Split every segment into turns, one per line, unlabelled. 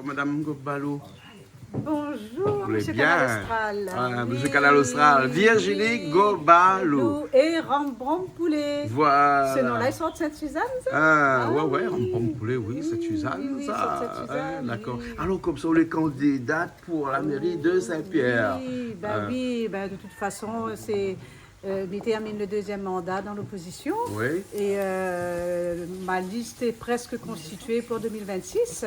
Madame Gobalou.
Bonjour,
Vous
Monsieur
bien?
Canal Austral.
Ah, Monsieur Canal Austral. Virginie Gobalou.
Et Rambrom Poulet.
Voilà.
Ce nom-là, ils sont de Sainte-Suzanne, ça?
Ouais,
oui.
Rambrom Poulet, oui, c'est Suzanne,
oui,
ça.
c'est Sainte-Suzanne,
D'accord.
oui.
Alors, comme ça, les candidats pour la mairie de Saint-Pierre.
Oui, de toute façon, c'est. Il termine le deuxième mandat dans l'opposition.
Oui.
Et ma liste est presque constituée pour 2026.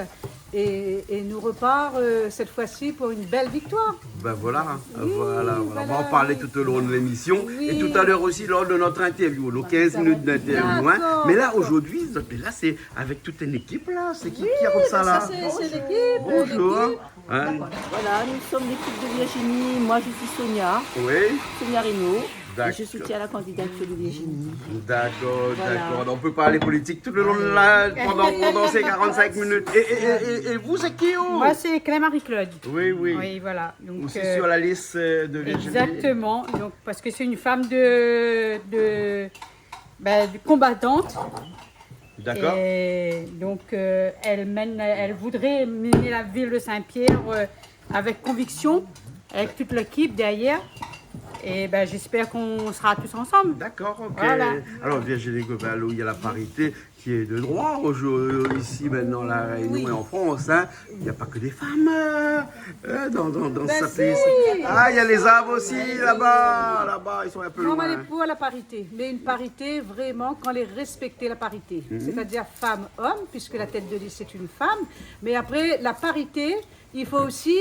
Et nous repart cette fois-ci pour une belle victoire.
Ben voilà,
Oui,
voilà. On va
voilà.
en parler tout au long de l'émission.
Oui.
Et tout à l'heure aussi lors de notre interview, nos 15 minutes d'interview. Hein.
D'accord.
Mais là, aujourd'hui, là, c'est avec toute une équipe là. C'est qui a comme ça là?
Ça, c'est l'équipe.
Bonjour.
l'équipe.
Hein?
Voilà, nous sommes l'équipe de Virginie. Moi, je suis Sonia,
Oui.
Sonia Reynaud. Et
D'accord.
je soutiens la candidature de Virginie.
D'accord,
Voilà.
d'accord. On peut parler politique tout le long de la, pendant ces 45 minutes. Et vous, c'est qui vous?
Moi, c'est Claire-Marie-Claude.
Oui, oui.
Oui, voilà. Donc,
Aussi sur la liste de Virginie.
exactement. Donc, parce que c'est une femme de combattante.
D'accord.
Et donc, elle voudrait mener la ville de Saint-Pierre avec conviction, avec toute l'équipe derrière. Et j'espère qu'on sera tous ensemble.
D'accord, ok.
Voilà.
Alors, Virginie Gobalou, il y a la parité qui est de droit aujourd'hui, ici, maintenant, la Réunion et en France. Hein. Il n'y a pas que des femmes dans cette
si.
liste. Ah, il y a les hommes aussi, là-bas, ils sont un peu
Non,
loin.
elle est pour la parité, mais une parité vraiment quand elle est respectée, la parité. C'est-à-dire femme-homme, puisque la tête de liste c'est une femme. Mais après, la parité, il faut aussi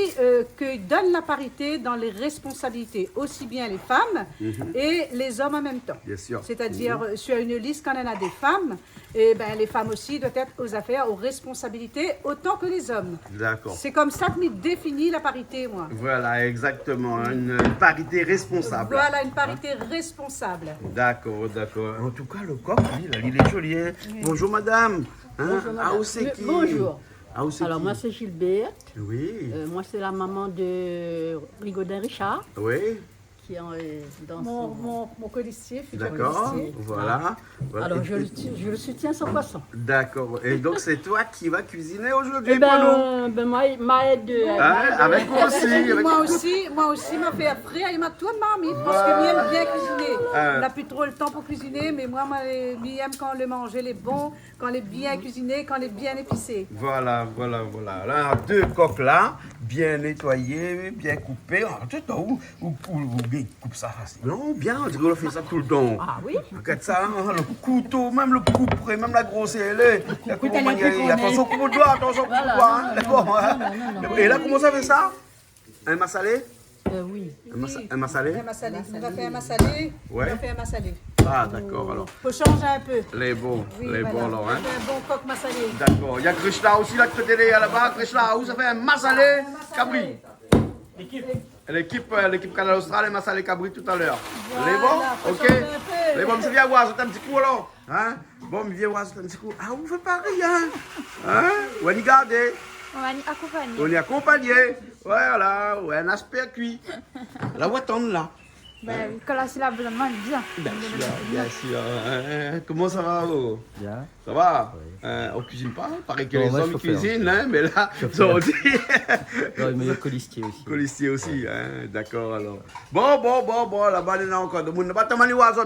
qu'ils donnent la parité dans les responsabilités, aussi bien les femmes et les hommes en même temps.
Bien sûr.
C'est-à-dire, sur une liste, quand on a des femmes, et les femmes aussi doivent être aux affaires, aux responsabilités, autant que les hommes.
D'accord.
C'est comme ça que je définis la parité, moi.
Voilà, exactement. Une parité responsable.
Voilà, une parité responsable.
D'accord, d'accord. En tout cas, le coq, il est joli. Hein. Bonjour, madame. Hein?
Bonjour, madame.
Ah, où c'est qui?
Bonjour.
Ah, où c'est
Alors,
qui?
moi, c'est Gilbert.
Oui,
Moi, c'est la maman de Rigaudin Richard,
oui,
qui est dans
Mon colistier, futur
d'accord.
colistier.
Voilà. Voilà.
Alors, je le soutiens sans poisson.
D'accord. Et donc, c'est toi qui vas cuisiner aujourd'hui pour nous?
Moi, ma aide.
Hein? Avec moi aussi.
Moi aussi, m'a fait après, il m'a tout mamie, parce que moi, j'aime bien cuisiner. On n'a plus trop le temps pour cuisiner, mais moi, j'aime quand le manger est bon, quand il est bien cuisiné, quand il est bien épicé.
Voilà. Là, deux coques là, bien nettoyés, bien coupés. Ah, tu sais, où coupe ça facile. Non, bien, on dirait qu'on fait ça tout le temps.
Ah oui?
Regarde ça, hein, le couteau, même le couperet, même la grosse ailée. Attention au coup de doigt, attention au coup de doigt. Hein. D'accord, hein.
non.
Et là, comment ça fait ça? Un massalé?
Oui.
Un massalé?
Un massalé. On va faire un massalé.
Ouais.
On va faire un massalé.
Ah, d'accord, alors.
Faut changer un peu.
Les bons,
Oui,
les
voilà.
bons, alors.
On
Hein.
fait un bon coq massalé.
D'accord. Il y a Krishna aussi, là, de côté là-bas. Krishna, où ça fait un massalé cabri? L'équipe Canal Austral et massalé cabri tout à l'heure.
Voilà,
Les bons?
faut
Ok.
changer un peu.
Les bons, je viens voir, c'est un petit coup, alors. Hein? Bon, je viens voir, c'est un petit coup. Ah, vous faites pareil, hein? Hein? On y garder. On est accompagné. Voilà, ouais, un aspect cuit. La voitonne là.
Quand c'est la besoin de manger bien.
Bien sûr. Comment ça va? Oh?
Bien.
Ça va? On cuisine pas? Paraît que
Non,
les
moi,
hommes
chauffeur.
cuisinent, hein, mais là,
Chauffeur.
on dit.
Non, il y a colistier aussi.
Colistier aussi, hein? D'accord alors. Bon, là-bas, il y en a encore de monde.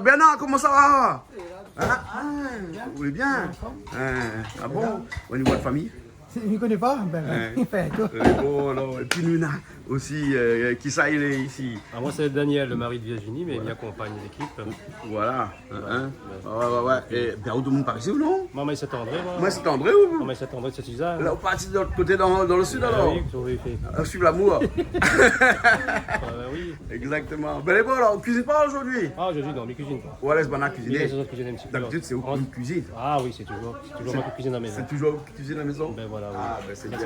Bernard, comment ça va? Vous voulez bien? Ah bon? Au niveau de famille?
Je ne connais pas, il fait tout.
Bon, alors, et puis nous, aussi, qui ça il est ici?
Alors moi c'est Daniel, le mari de Virginie, mais il accompagne l'équipe.
Voilà. Hein? Ouais. Et bien, où tout le monde par ici ou non?
Maman c'est André, moi.
Moi, c'est André ou?
Maman c'est André, c'est Suzanne.
Là, on part de l'autre côté dans le sud alors?
Oui, vous avez fait.
Suivre l'amour.
Oui.
Exactement. Ben, bon, alors, on cuisine pas aujourd'hui?
Ah, je suis dans mes cuisines.
Ou laisse Bana
Oui,
cuisiner?
les autres cuisines un petit peu.
D'habitude, c'est où qu'on cuisine?
Ah oui, c'est toujours moi qui cuisine à la maison.
C'est toujours cuisine à la maison?
Ben voilà, oui.
Ah, ben c'est bien.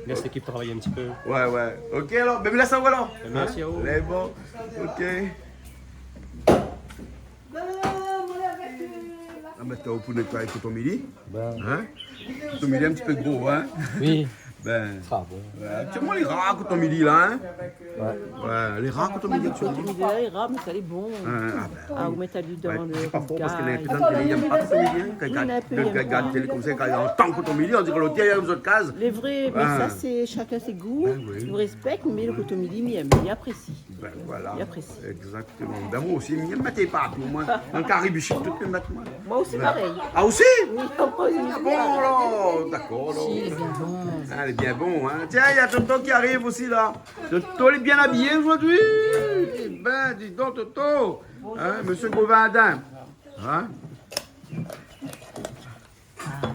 Laisse l'équipe travailler un petit peu.
Ouais. Ok, alors, ben, laisse ça, voilà.
Merci à vous.
Les bons. Ok. Ah, mais t'as pour nettoyer tout ton midi?
Ben,
Hein? Ton midi un petit peu gros, hein?
oui.
Ben,
Ah bon.
actuellement, les rats quand on midi là, hein. Ouais, les rats quand on midi actuellement.
Les rats, mais ça est bon.
Ah, ben,
Ah, vous mettez du
ouais,
dans le
c'est pas fort parce que les
gaz.
gens de télé, ils n'aiment pas quand on midi, hein. Quand ils regardent la télé comme ça, quand ils entendent quand on midi, on dirait que l'autre, il y a une autre case.
Les vrais, mais
Ah.
ça, c'est chacun ses goûts.
Ben oui.
Je respecte, mais le cotomili, il apprécie.
Ben voilà,
Il apprécie.
exactement. Ben moi aussi, je me mettais partout, moi. Un caribichit, tout le mettre, moi.
Moi aussi, pareil.
Ah aussi?
Oui, on pose une
Ah bon, alors, d'accord, alors. Ah, elle est bien bon, hein. Tiens, il y a Toto qui arrive aussi, là. Toto, il est bien habillé aujourd'hui. Eh ben, dis donc, Toto. Hein, Monsieur Gauvindin. Hein?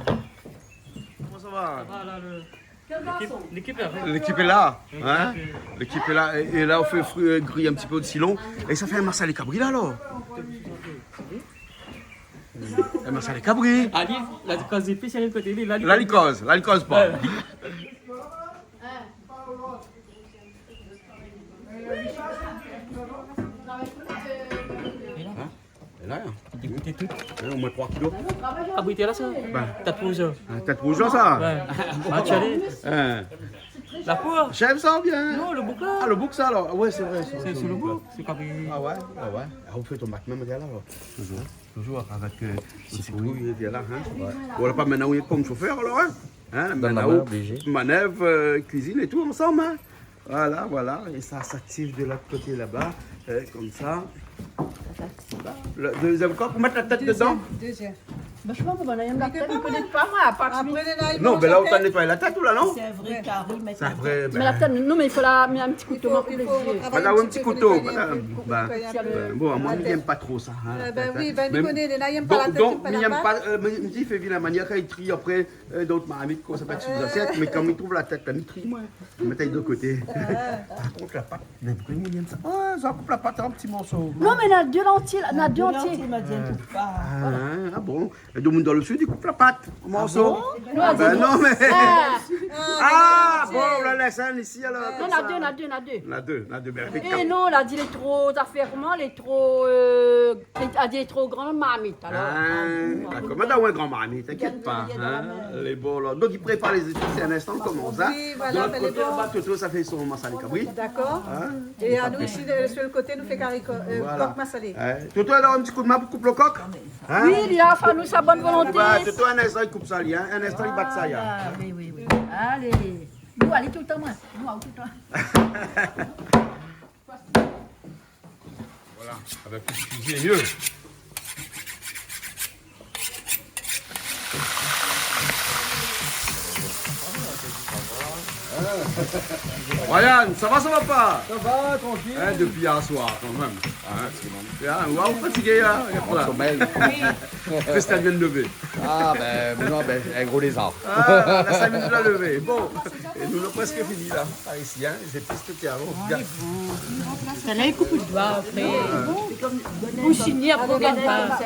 Comment ça va?
L'équipe est là.
L'équipe est là, hein? L'équipe est là, et là on fait griller un petit peu de silon, et ça fait un marsala cabri là, alors. Un marsala cabri.
Ali, la case épée, c'est le côté.
La licose pas. Et là,
T'es tout.
au moins 3 kilos.
Ah oui, t'es là, ça?
Ben,
T'as de pause.
tête rouge, ça.
Ouais. Ah, tu allais?
Hein.
La peau?
J'aime ça bien.
Non, le bouc là.
Ah, le bouc, ça alors. Ouais, c'est vrai.
C'est le bouc. C'est comme.
Ah ouais. Ah, vous faites ton bac même là, alors. Toujours avec le citrouille, il est là, hein. Voilà, pas maintenant, il est comme chauffeur, alors, hein. Hein,
Dans la
maintenant,
main, obligé.
manœuvre, cuisine et tout ensemble, hein. Voilà. Et ça s'active de l'autre côté là-bas, comme ça. Le deuxième corps, pour mettre la tête dedans.
Deuxième.
Vachement, on a rien la tête, on ne connaît pas, moi, à part
Après, les
Non, mais là, on t'a nettoyé la tête, ou là, non?
c'est un vrai carré, mais
C'est vrai,
Mais la tête, non, mais il faut la mettre un petit couteau pour les yeux.
Madame, un petit couteau, madame. Bon, moi, je n'aime pas trop ça. Hein,
Ben oui, ben,
Mais-
il connaît, il n'aime pas la tête,
donc,
il
il
n'aime
n'aime
pas
pas, il dit, il fait la manière qu'il trie après d'autres marmites, quoi, ça peut être sur les assiettes, mais quand il trouve la tête, il trie, moi. Il met les deux côtés. Par contre, la pâte, mais pourquoi il aime ça? Ah, ça coupe la pâte en petits morceaux.
Non, mais il y en a deux entiers, il y en a deux entiers. Il m'a dit,
Ah bon? Et donc, dans le sud, il coupe la pâte en morceaux. Ah, ben non, mais. Ah, bon, on la laisse un ici alors.
Il y en a deux, il y en a deux, il y en a deux.
On a deux, mais avec
Et non, elle a dit les trop affairement, les trop. Elle a dit les trop grandes marmites. Alors.
Ah, d'accord. Madame, un grand mari, t'inquiète pas. Hein? Les bons, là. Donc, il prépare les études, c'est un instant, on commence. Hein?
Oui, voilà,
De l'autre
mais les
côté,
bons.
là-bas, Toto, ça fait son masala cabri.
D'accord. Et à nous, ici, sur le côté, nous fait coq massalé.
Toto, alors, un petit coup de main pour couper le coq. Hein?
Oui, il a fallu sa bonne volonté.
Bah, Toto, un instant, il coupe ça, lui, hein? Un instant, il bat ça, là.
Ah, oui. Allez. Nous, allez tout le temps, moi. Nous, tout le temps.
Voilà, avec plus de cuisine, mieux. Ryan, ça va pas?
Ça va, tranquille.
Hein, depuis hier soir, quand même. Hein, waouh, fatigué, hein?
Sommeil.
Christelle vient de lever.
Ah, non, un gros lézard.
Ah, la 5 minutes de la levée. Bon, et nous, on a presque fini, là. Par ici, hein, c'est piste qui avant.
Elle a un coup de doigt après. Vous signez à Brogenbach.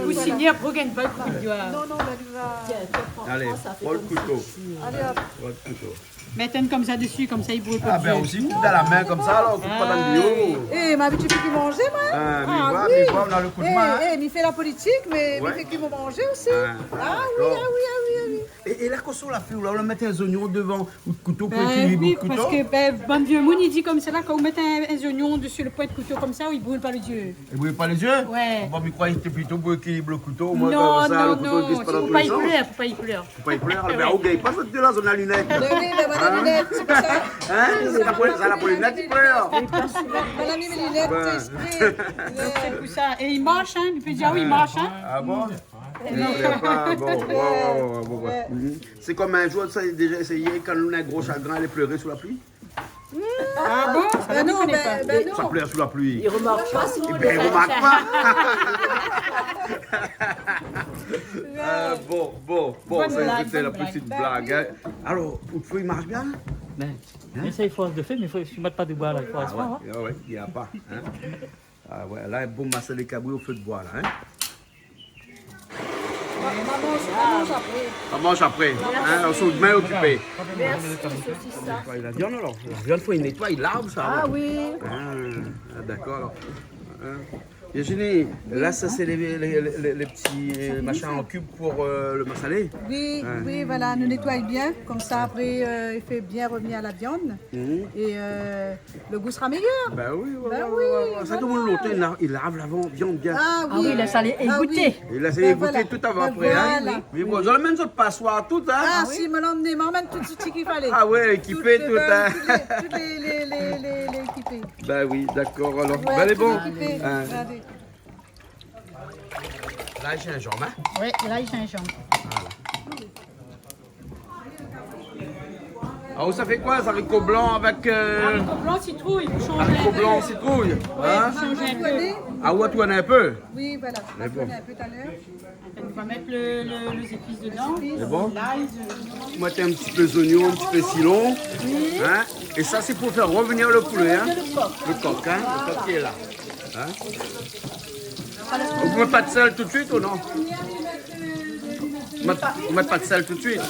Vous signez à Brogenbach, coup de doigt.
Non, ben, il va.
Allez, prends le couteau.
Allez, hop.
Prends le couteau.
Mettez comme ça dessus, comme ça il brûle
Ah,
pas.
ben aussi, coupe dans la main comme ça, alors, coupe pas dans le bio.
Eh, ma vie, tu fais plus manger, moi?
Ah, mais
Ah,
voilà,
oui.
mais voilà, on a le coup de main.
Eh, il fait la politique, mais il
Ouais.
fait plus manger aussi.
Ah,
Ah oui,
d'accord.
ah oui, ah oui, ah oui.
Et la cosso, la fait, là, on met un oignon devant, ou le couteau pour
Ben
équilibrer
oui,
le couteau.
parce que bon vieux Moon, il dit comme ça, là, quand vous mettez un oignon dessus le point de couteau comme ça, il brûle pas les yeux.
Et vous voyez pas les yeux?
Ouais.
Bon, mais croyez que c'était plutôt pour équilibrer le couteau. Moi,
Non,
comme ça,
non,
le couteau
non,
ne glisse pas dans
faut
tous
pas
les
y
sens.
pleurer, faut pas y pleurer.
Faut pas y pleurer. Ben, ok, pas sortir là, on a lunette.
Oui, mais bonne lunette, c'est pour ça.
Hein? C'est la pour les lunettes, il pleure.
On a mis mes lunettes,
Ouais.
c'est exprès.
C'est pour ça. Et il marche, hein, il peut dire oui, il marche, hein.
Ah bon? Il pleure pas. Bon. C'est comme un jour, ça, j'ai déjà essayé, quand on a un gros chagrin, aller pleurer sous la pluie.
Ah bon? Ça,
Ben
je
non,
connais pas.
ben
Ça
non.
pleure sous la pluie.
Il remarque pas sinon.
Eh ben, il remarque pas. Bon, c'était la petite blague. Hein. Alors, pour le feu, il marche bien?
Mais ça, il faut de fait, mais il faut ne mettre pas de bois là. Il faut asseoir.
Ah ouais, il n'y a pas. Hein. Ah ouais, là, un bon masser les cabris au feu de bois, là. Hein. On mange après. Hein, on se main occupé.
Merci, saucisse.
La viande, alors. La viande, il faut y nettoyer l'arbre, ça.
Ah
alors.
oui.
Ah, d'accord. Alors. Hein. Virginie, là, ça, c'est les petits machins en cube pour le massalé.
Oui, oui, voilà, nous nettoyons bien, comme ça après il fait bien revenir à la viande et le goût sera meilleur.
Ben oui,
Ben
ouais.
oui,
Ça
voilà.
demande longtemps, il lave la viande bien.
Ah
Ah oui, là, ça allait égoutter.
Et là, c'est
Ben
goûté
voilà.
tout avant
Ben
après.
voilà.
Hein? Mais bon, vous avez même votre passoire tout, hein?
Ah, si, me l'emmener, m'emmène tout ce qu'il fallait.
Ah ouais, équipé tout, hein?
Toutes les équipés.
Ben oui, d'accord, alors.
Ouais,
Ben, elle est
tout
bon.
équipé.
Hein.
Regardez.
Là, j'ai un jambe, hein?
Oui, là, il gingembre.
Alors, ça fait quoi, ça haricot blanc avec...
Haricot blanc, citrouille, vous changez
haricot
un peu.
blanc, citrouille? Hein?
Changer un peu.
Ah, ouais, toi, un peu?
Oui, voilà.
Mais bon.
On a un peu tout à l'heure.
On va mettre les épices dedans.
C'est bon?
L'ail,
Vous mettez un petit peu d'oignon, un petit peu de citron. Hein? Et ça, c'est pour faire revenir le poulet. Hein? Le coq, hein? Le coq qui est là. Hein? Vous ne mettez pas de sel tout de suite ou non? Vous ne mettez pas de sel tout de suite?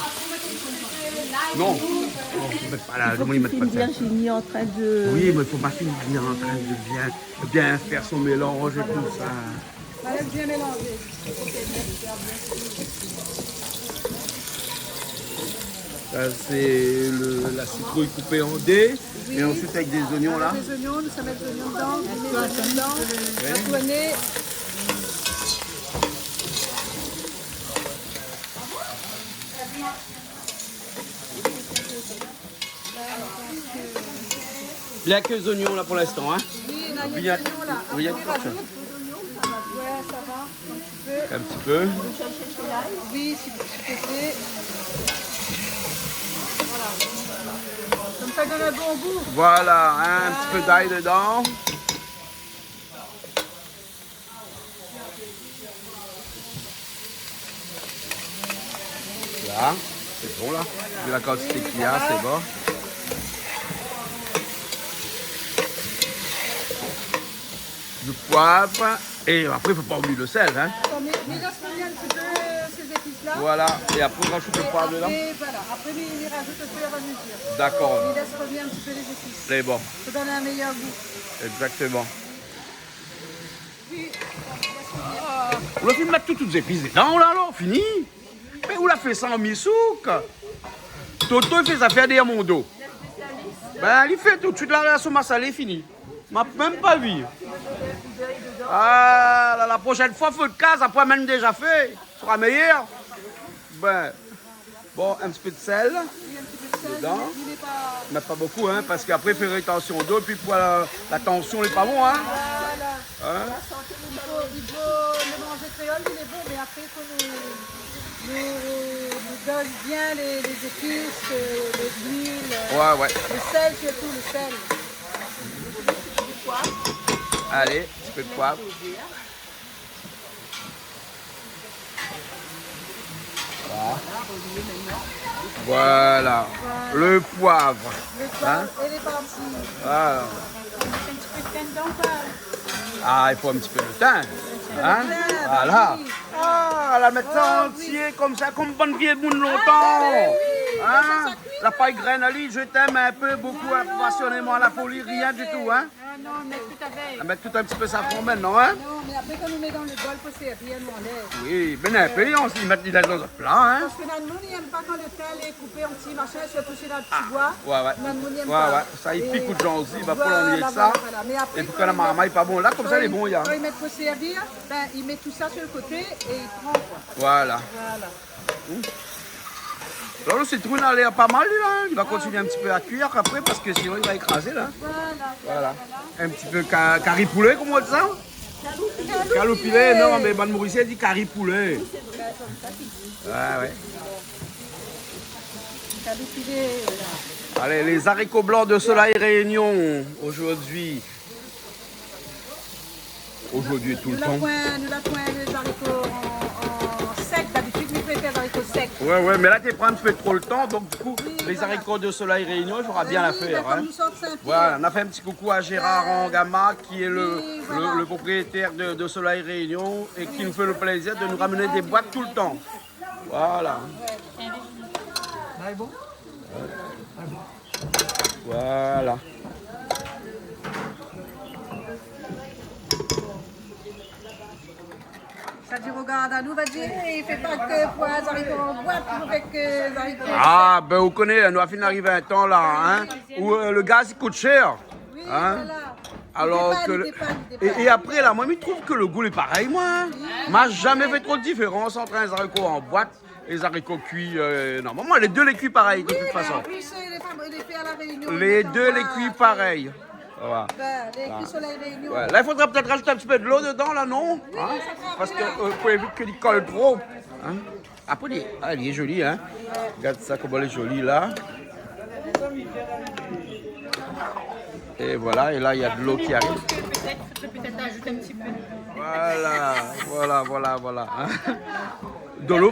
Non. Vous mettez pas là, comment ils mettent pas de sel?
Virginie en train de...
Oui, mais il faut pas finir en train de bien faire son mélange et tout ça.
Ça laisse bien mélanger.
Ça, c'est la citrouille coupée en dés. Et ensuite avec des oignons là.
Les oignons, nous sommes mettre les oignons dedans, les oignons dedans, la poignée.
Il n'y a que les oignons là pour l'instant. Hein.
Oui, on a mis
Il
les
y a-
oignons là.
oui, il y a
Après,
tout
on
ça.
rajoute l'oignon, ça va. Ouais, ça va, un petit peu.
Un petit peu.
Oui, s'il vous plaît. Voilà. Ça me fait donner un bon goût.
Voilà, hein, un petit peu d'ail dedans. Là, c'est bon là. Vu la quantité qu'il y a, c'est bon. Du poivre. Et après, il ne faut pas oublier le sel. Hein.
Mais laisse revenir un petit peu ces épices-là.
Voilà. Et après, on rajoute le poivre dedans.
Après, voilà. Après, il rajoute au fur et à mesure.
D'accord.
Il laisse revenir un petit peu les épices.
C'est bon.
Ça donne un meilleur goût.
Exactement. On a fait mettre toutes les épices dedans, là, alors, fini. Mais on l'a fait sans mi-souk. Toto, il fait ça faire derrière mon dos. Ben, il fait tout de suite la sauce massalée, fini. M'a même pas vu. Ah, là, la prochaine fois, faut le cas, après même déjà fait. Ce sera meilleur. Ben, bon, un petit peu de sel dedans. Mais pas beaucoup, hein, parce qu'après, il fait rétention d'eau, puis pour la tension, il n'est pas bon, hein.
Voilà.
Hein?
Il faut le manger créole, il est bon, mais après, il faut nous donne bien les épices, les huiles,
Ouais.
le sel surtout, le sel.
Allez, un petit peu de poivre. Voilà. Le poivre.
Le poivre et les parties.
Voilà.
un petit peu de thym dedans, quoi.
Ah, il faut un petit peu de thym. Hein? Voilà. Ah, la mettre ça entier comme ça, comme bonne vieille boule longtemps. Hein? La paille graine, Ali, je t'aime un peu, beaucoup, passionnément, la folie, rien du tout. Hein?
Ah non, mais tout avec.
On met tout un petit peu safran maintenant. Hein?
Non, mais après, quand on met dans le bol, faut servir, nous on laisse.
Oui, ben un peu, on s'y met dans un plat. Hein?
Parce que notre monde, il n'aime pas quand le thym est coupé en petits machins, surtout chez notre petit bois.
Ouais.
Notre monde, il n'aime
Ouais,
pas.
ouais. Ça, il pique ou de gens il va pas
Voilà,
l'ennuyer de ça.
voilà. Mais après,
Et pour que la maman n'est pas bon là, comme ça, elle est bon, il y a.
Quand il met pour servir, ben, il met tout ça sur le côté et il prend quoi.
Voilà.
Voilà.
Alors le citron, il a l'air pas mal, lui, là. Il va continuer un petit peu à cuire après, parce que sinon, il va écraser, là. Voilà. Un petit peu curry poulet, comment on dit ça? Caloupilet, non, mais Ban Mauricien dit curry poulet. Ouais. Allez, les haricots blancs de Soleil Réunion, aujourd'hui. Aujourd'hui et tout le temps.
Nous la point les haricots en sec. D'habitude, nous préférons les haricots secs.
Ouais, mais là, tu prends un peu trop le temps, donc du coup, les haricots de Soleil Réunion, il faudra bien la faire. Hein. Voilà, on a fait un petit coucou à Gérard Angama, qui est le propriétaire de Soleil Réunion, et qui nous fait le plaisir de nous ramener des boîtes tout le temps. Voilà. Voilà.
C'est-à-dire, regarde, à nous, va dire, il ne fait pas que pour les haricots en boîte, il fait que les haricots.
Ah, ben vous connaissez, nous avons d'arriver à un temps là, hein, où le gaz il coûte cher.
Oui,
Hein?
voilà.
Alors que et après là, moi je trouve que le goût est pareil moi. Moi jamais fait trop de différence entre les haricots en boîte et les haricots cuits. Normalement les deux les cuits pareils de toute façon.
En plus, les fait à la Réunion.
Les deux les cuits pareils. Voilà.
Les cuits sur la Réunion.
Ouais, là il faudrait peut-être rajouter un petit peu de l'eau dedans là non, hein? Parce que pour éviter qu'il colle trop. Hein? Après il est joli hein. Regarde ça comment elle est jolie là. Et voilà, et là il y a de l'eau qui arrive.
Peut-être ajouter un petit peu.
Voilà. Hein. De l'eau,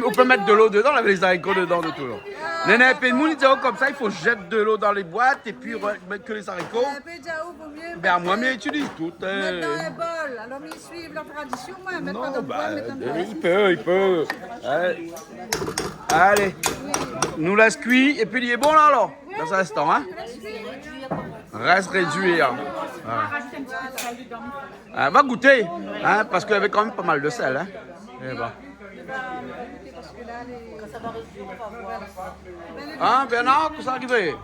on peut mettre de l'eau dedans, on avait les haricots dedans de tout. Néné, et puis nous, ils disent comme ça, il faut jeter de l'eau dans les boîtes et puis mettre que les haricots. Ben moi, je utilise tout.
Mettre dans un bol. Alors, ils suivent leur tradition, moi. Mettre pas dans le bol, mettre dans le bol.
Il peut. Allez. Nous laisse cuire et puis il est bon là alors. Dans un instant, hein. Reste réduire. Va goûter, hein, parce qu'il y avait quand même pas mal de sel. Hein. Et bah. Hein, Bernard, qu'est-ce qui est arrivé?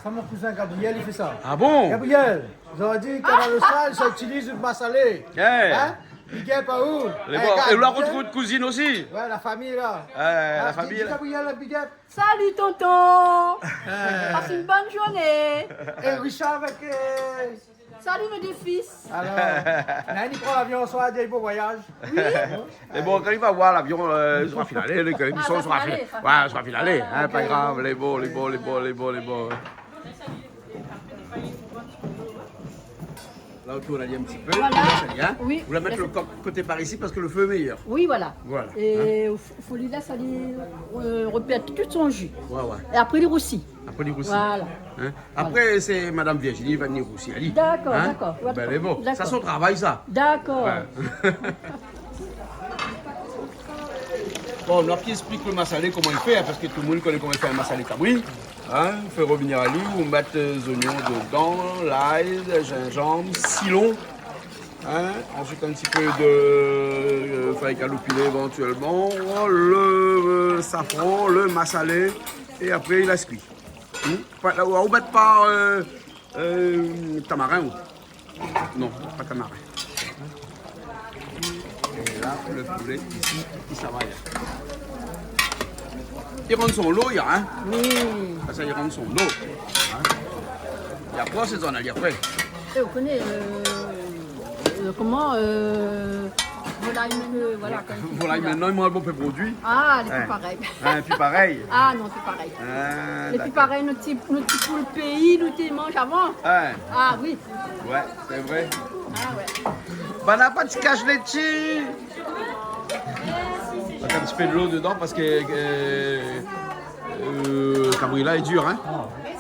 C'est mon cousin Gabriel, il fait ça.
Ah bon?
Gabriel, j'aurais dit qu'à l'Australie, ça utilise une massalée. Hein? Il gagne pas où?
Et là, on retrouve une cousine aussi.
Ouais, la famille là.
La famille.
Gabriel, la big up.
Salut tonton. Passe une bonne journée.
Et Richard avec.
Salut mes deux fils.
Alors, Nani prend l'avion, soit des beaux voyages.
Oui.
Et bon, quand il va voir l'avion, sera finalé, l'émission sera finalée. Ouais, sera finalée, hein, pas grave, les beaux. Là, on tourne un petit peu.
Voilà.
Hein.
Oui.
Vous voulez mettre le côté par ici parce que le feu est meilleur.
Oui, voilà.
Voilà.
Et il faut lui laisser aller reperdre tout son jus.
Ouais.
Et après, il roussit.
Après, il roussit.
Voilà.
Hein? Après, c'est Madame Virginie qui va venir roussi.
D'accord,
hein?
d'accord.
Ben, elle est bon.
D'accord.
Ça, son travail, ça.
D'accord.
Ouais. Bon, on a qui explique le massalé, comment il fait, hein, parce que tout le monde connaît comment il fait un massalé cabri. Hein, on fait revenir à lui, on met les oignons dedans, l'ail, le gingembre, cilon. Hein, ensuite un petit peu de feuille calopinée éventuellement, le safran, le massalé, et après il a cuit. On ne met pas tamarin ou? Non, pas tamarin. Et là, le poulet ici, il s'availle. Il rentre son lot, hein?
Oui.
Ça, il rentre son lot. Hein? Et après, c'est en aller après.
Et vous connaissez comment volaille maintenant, voilà.
Volaille maintenant, il m'a un bon peu produit.
Ah, les plus pareils.
Puis pareil.
Ah non, c'est pareil. Les plus pareils, notre petit poule pays, nous t'y mange avant. Ah oui.
Ouais, c'est vrai.
Ah ouais.
Bah, n'a pas de cache laitier. On va un petit peu de l'eau dedans parce que Cabrilla est dur, hein?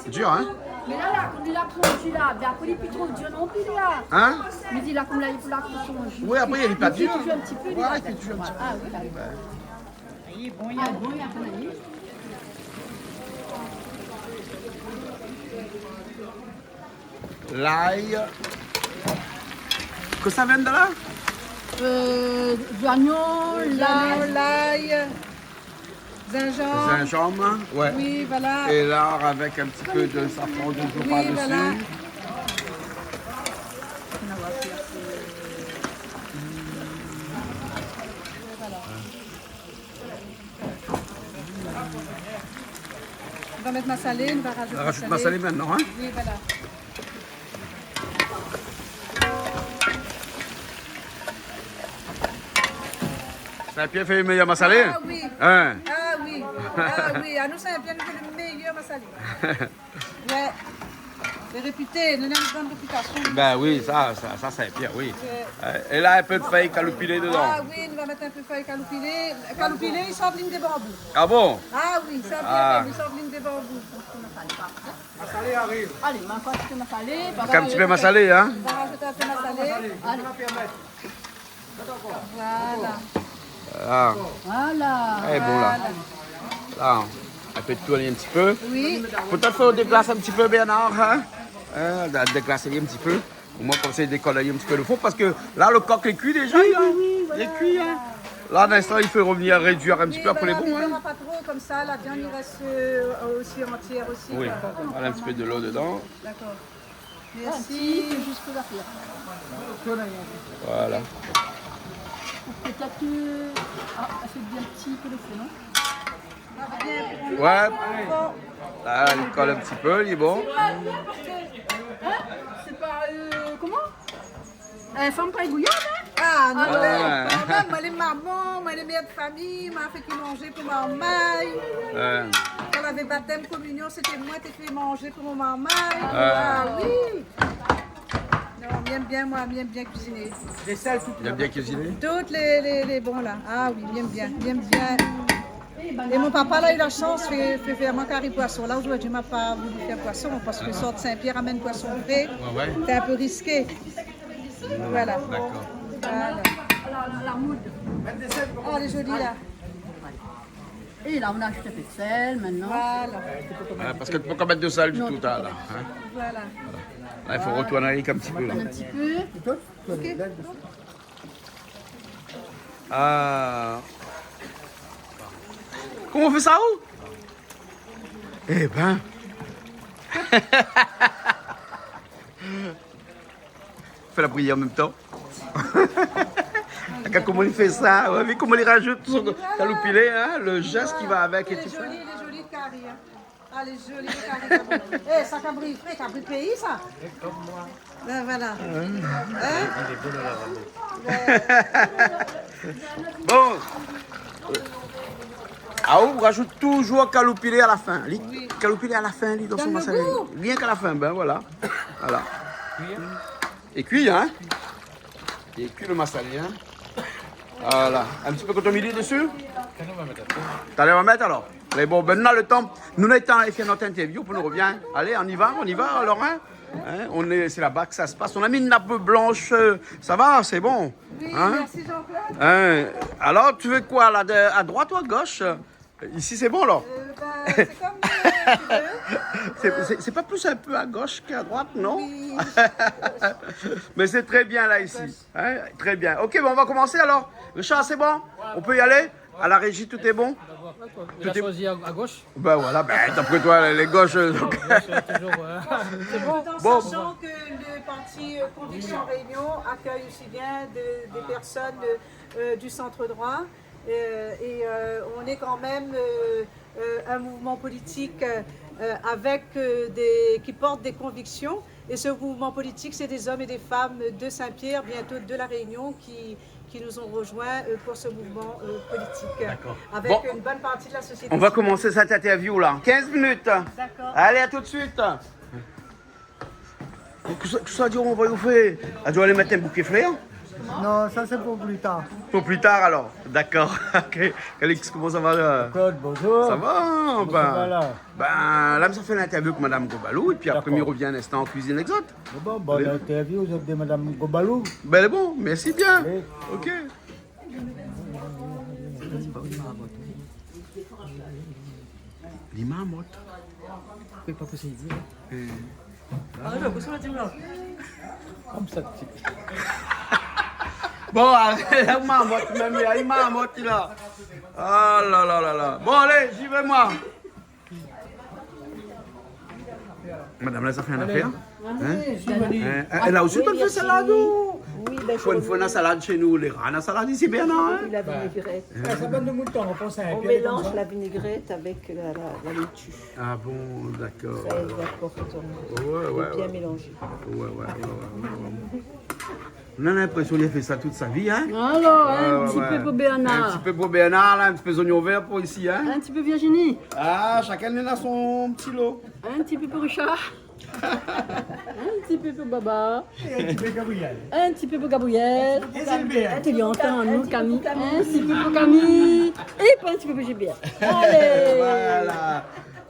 C'est dur, hein?
Mais là, comme il a plongé là, ben après il est plus trop dur non plus là.
Hein?
Mais dis là, comme là, il faut la plongé.
Oui, après il y a les papiers.
Il fait un petit peu.
Voilà, il fait toujours un petit peu.
Ah oui, là. Il est bon, il est bon, il est bon.
L'ail. Que ça vient de là?
Du oignon,
l'ail, gingembre.
Gingembre, ouais.
Oui, voilà.
Et là, avec un petit peu de safran de jour par-dessus.
Voilà. On va mettre ma salée, on va rajouter
On rajoute ma salée maintenant, hein?
Oui, voilà.
Saint-Pierre fait le meilleur massalé?
Ah oui.
Hein?
Ah oui. Ah oui. À nous, Saint-Pierre, nous fait le meilleur massalé. Ouais. C'est réputé, nous avons une bonne réputation.
Ben oui, ça Saint-Pierre, oui. Et là, un peu de feuilles calopilées dedans.
Ah oui, on va mettre un peu de feuilles calopilées. Calopilées, ils sortent ligne des bambous.
Ah bon?
Ah oui, Saint-Pierre, ils sortent ligne des bambous.
Massalé arrive.
Allez, maintenant, tu peux massaler.
Un petit peu massalé, hein?
On va rajouter un peu de massalé.
Allez.
Voilà.
Ah.
Voilà.
Elle est bon là. Là, un peu de tourner un petit peu.
Oui.
Peut-être faut déclasser un petit peu, Bernard. Hein? Déclasser un petit peu. Au moins, comme ça, il décolle un petit peu le fond. Parce que là, le coq est cuit déjà. Il est cuit. Hein. Là, l'instant, il faut revenir réduire un petit peu après les bons.
Il n'y
Hein.
aura pas trop, comme ça, la viande, il reste aussi entière aussi.
Oui,
quoi.
voilà un petit peu de l'eau dedans.
D'accord. Merci.
Juste pour la faire.
Voilà.
Peut-être que... Ah, ça fait bien petit peu le feu, non?
Ouais. Là, il colle un petit peu, il est bon.
C'est pas... comment? Femme pas égouillade, hein?
Ah non,
Ouais.
quand même, moi les mamans, moi les mères de famille, m'a fait qu'ils manger pour ma maille.
Ouais.
Quand on avait baptême, communion, c'était moi qui fait manger pour mon maman. Ah oui. Non, j'aime bien, moi, j'aime bien cuisiner.
Il a bien cuisiné.
Toutes les bons là. Ah oui, j'aime bien, j'aime bien. Et mon papa là, il a eu la chance de faire mon carré poisson. Là aujourd'hui, il m'a pas voulu faire poisson parce que sort de Saint-Pierre amène poisson frais.
Ouais.
C'est un peu risqué. Voilà.
D'accord.
Voilà.
La moude.
Oh, elle est jolie là.
Et là, on a acheté un peu de sel, maintenant.
Voilà.
Ouais, parce que tu peux pas mettre de sel du tout là. Hein.
Voilà.
Là, il faut retourner avec un petit peu. Là.
Un petit peu.
Ok.
Ah. Comment on fait ça où? Eh ben. Fais la prière en même temps. Comment il fait ça? Ouais, mais comment il rajoute son caloupilé, hein? Le geste qui va avec et tout ça.
Elle est jolie de carré. Hein. Ah, elle est jolie de carré. Eh, ça cabri frais, cabri pays, ça. Comme moi. Ben voilà.
Bon. Ah, on rajoute toujours caloupilé à la fin. Caloupilé à la fin, dans son massalé. Bien qu'à la fin, ben voilà. Voilà. Et cuit, hein? Et cuit le massalé, hein? Voilà. Un petit peu de coton dessus? T'allais en mettre alors? Mais bon, maintenant le temps, nous n'étant fait notre interview, pour nous revient. Allez, on y va alors, hein? C'est là-bas que ça se passe. On a mis une nappe blanche, ça va, c'est bon.
Oui,
Hein?
merci Jean-Claude.
Alors, tu veux quoi, là, à droite ou à gauche? Ici, c'est bon, alors?
C'est comme tu veux.
C'est pas plus un peu à gauche qu'à droite, non? Oui. Mais c'est très bien, là, ici. Hein? Très bien. Ok, bon, on va commencer, alors. Richard, c'est bon? On peut y aller? À la régie, tout est bon?
Tu as choisi à gauche?
Ben voilà, d'après toi, les gauches... donc.
Bon, sachant que le parti Conviction Réunion accueille aussi bien des personnes du centre droit et on est quand même un mouvement politique qui porte des convictions. Et ce mouvement politique, c'est des hommes et des femmes de Saint-Pierre, bientôt de la Réunion, qui nous ont rejoints pour ce mouvement politique. Avec une bonne partie de la société.
On va commencer cette interview là. 15 minutes.
D'accord.
Allez, à tout de suite. Tout ça, on va y faire. Elle doit aller mettre un bouquet fleur?
Non, ça c'est pour plus tard.
Pour plus tard alors. D'accord. Ok. Calix, comment ça va là?
Claude, bonjour.
Ça va?
Là
là, ça fait l'interview avec Madame Gobalou et puis après, il revient un instant en cuisine exote.
Bon, bonne interview de Madame Gobalou.
Ben, elle est bon, merci bien.
Oui.
Ok. L'imam,
C'est pas possible.
Comme ça.
bon, allez, il m'a moté là. Ah là là là là. Bon, allez, j'y vais moi. Madame, là, ça fait une affaire? Elle a aussi fait salade. Oui, ben, il faut une salade chez nous. Les rats, la salade ici, bien, non?
La vinaigrette.
Ça va de mouton, on pense à un
On mélange la vinaigrette avec la laitue.
Ah bon, d'accord.
Ça apporte
Ouais.
bien mélangé.
Ouais. On a l'impression qu'il a fait ça toute sa vie, hein?
Alors, un petit peu pour Bernard.
Un petit peu pour Bernard, là, un petit peu d'oignon vert pour ici, hein?
Un petit peu Virginie.
Ah, chacun a son petit lot.
Un petit peu pour Richard. Un petit peu pour Baba.
un petit peu Gabriel.
Un petit peu pour Gabriel.
Et Gilbert.
Un petit peu nous, Camille. Un petit peu pour Camille. Et pas un petit peu pour Gilbert. Allez.
Voilà.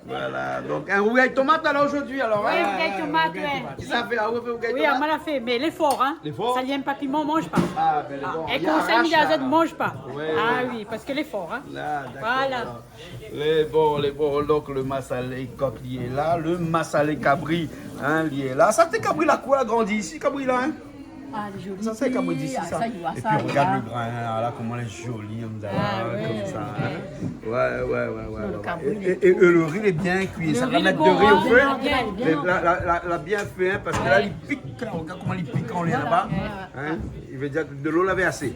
Voilà, donc un rougail tomate alors aujourd'hui alors.
Oui,
hein?
rougail tomate, ouais.
Qui ça fait? Ah, vous faites rougail
Oui,
tomate?
on l'a fait, mais l'effort, hein.
L'effort?
Ça vient pas piment, mange pas.
Ah, ben les bons.
Et
il y a
conseil
arrache,
Midaza
là,
ne
là.
mange pas.
Ouais,
Ah
ouais.
oui, parce que l'effort, hein.
Là, d'accord.
Voilà.
Alors, les bons, donc le massalé coq il est là, le massalé cabri, hein, il est là. Ça c'est cabri là quoi, grandi ici, cabri là, hein?
Ah, les jolis.
Ça c'est cabri d'ici, ça.
Ça, il voit
Et
ça,
puis regarde
là.
le grain, là, comment elle est jolie, on dirait,
ouais,
comme ça. Hein. Ouais.
cabri,
Et le riz est bien cuit, ça va
riz
mettre
est
de
bon,
riz au
hein,
feu.
bien, bien.
La bien fait, hein, parce que là, il pique, là, regarde comment il pique quand on est là-bas. Hein. Il veut dire que de l'eau l'avait assez.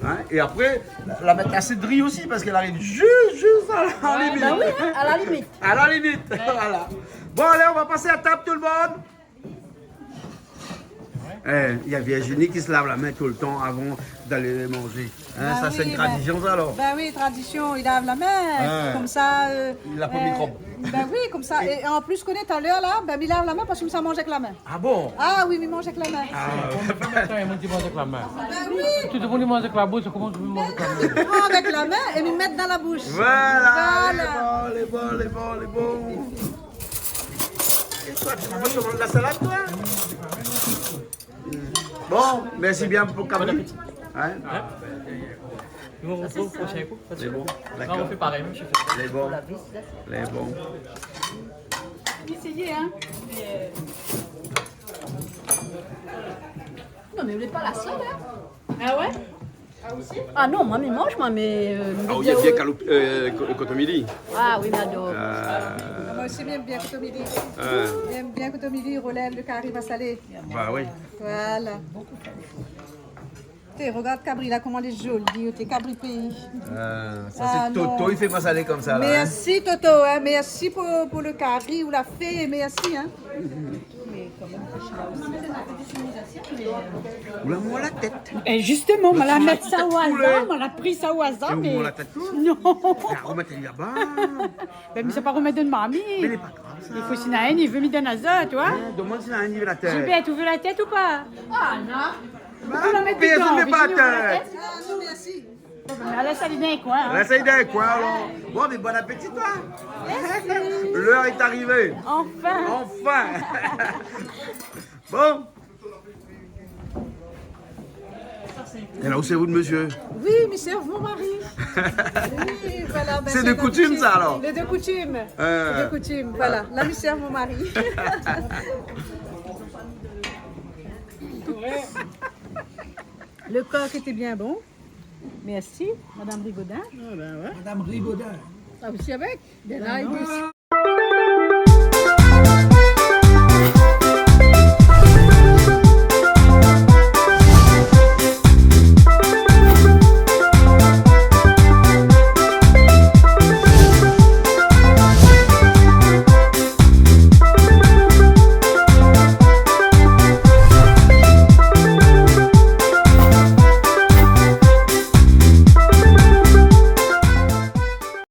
Hein. Et après, la mettre assez de riz aussi, parce qu'elle arrive juste à la limite.
Bah oui, à la limite.
À la limite, voilà. Bon, allez, on va passer à table, tout le monde. Il y a Virginie qui se lave la main tout le temps avant d'aller les manger. Hein,
Bah
ça, c'est
oui,
une tradition, ça, alors.
Ben oui, tradition, il lave la main,
Ouais.
comme ça.
Il a pas de microbe.
Ben oui, comme ça. Et en plus, je connais tout à l'heure, là, ben il lave la main parce que ça mange avec la main.
Ah bon?
Ah oui, mais il mange avec la main.
Tu manges avec la main.
Ben oui,
Tu te voulais manger avec la bouche, comment tu veux manger avec la main?
il prend avec la main et il met dans la bouche.
Voilà,
Voilà.
les bons. Et toi, tu m'as pas commandé la salade, toi? Bon, merci bien pour Cabri. Hein?
Nous, on retrouve au prochain coup.
Les bons,
Non, on
d'accord.
fait pareil, même chez Fred.
Les bons.
Essayez, hein.
Non, mais vous n'êtes pas la seule, hein.
Ah ouais?
Ah non, moi, mais mange, moi, mais...
Ah oui, il y a bien Cotomili.
Ah oui, mais adore.
Moi aussi, j'aime bien Cotomili. J'aime bien Cotomili, relève le curry massalé.
Bah oui.
Voilà. T'es, regarde Cabri, là, comment il est joli. T'es Cabri pays.
Ça,
Ah,
c'est Toto,
non.
il fait pas salé comme ça. Là, hein.
Merci Toto, hein. Merci pour le curry ou la fée, merci. Hein.
Oula, moi la tête.
Et justement, on l'a mettre ça au
poulet.
hasard, on l'a pris ça au hasard, mais...
Moi la tête.
Non.
Ah, remettez-lui là-bas.
Ben, mais c'est pas remettre de mamie.
Mais il n'est pas grave, ça.
Il faut s'il y en a un, il veut me donner un azot, tu vois.
Demande s'il a un niveau la tête.
Gilbert, tu veux la tête ou pas?
Ah non.
la mettre
Personne
dedans,
n'est pas la
Virginie, on veut la
tête.
Ah non, merci.
Ben, laisse aller dans les coins. Hein.
Essaye d'un quoi alors. Bon, mais bon appétit, toi. L'heure est arrivée.
Enfin.
Enfin. Bon. Et là où c'est vous de monsieur?
Oui, mais c'est mon mari. Oui, voilà, ben,
C'est de
la
coutume, ça, alors?
C'est de coutume.
Ah.
C'est de coutume, voilà. Là, il sert mon mari. Le coq était bien bon. Merci, Madame Rigaudin.
Madame Rigaudin.
Ah, aussi avec. Bien là, il aussi.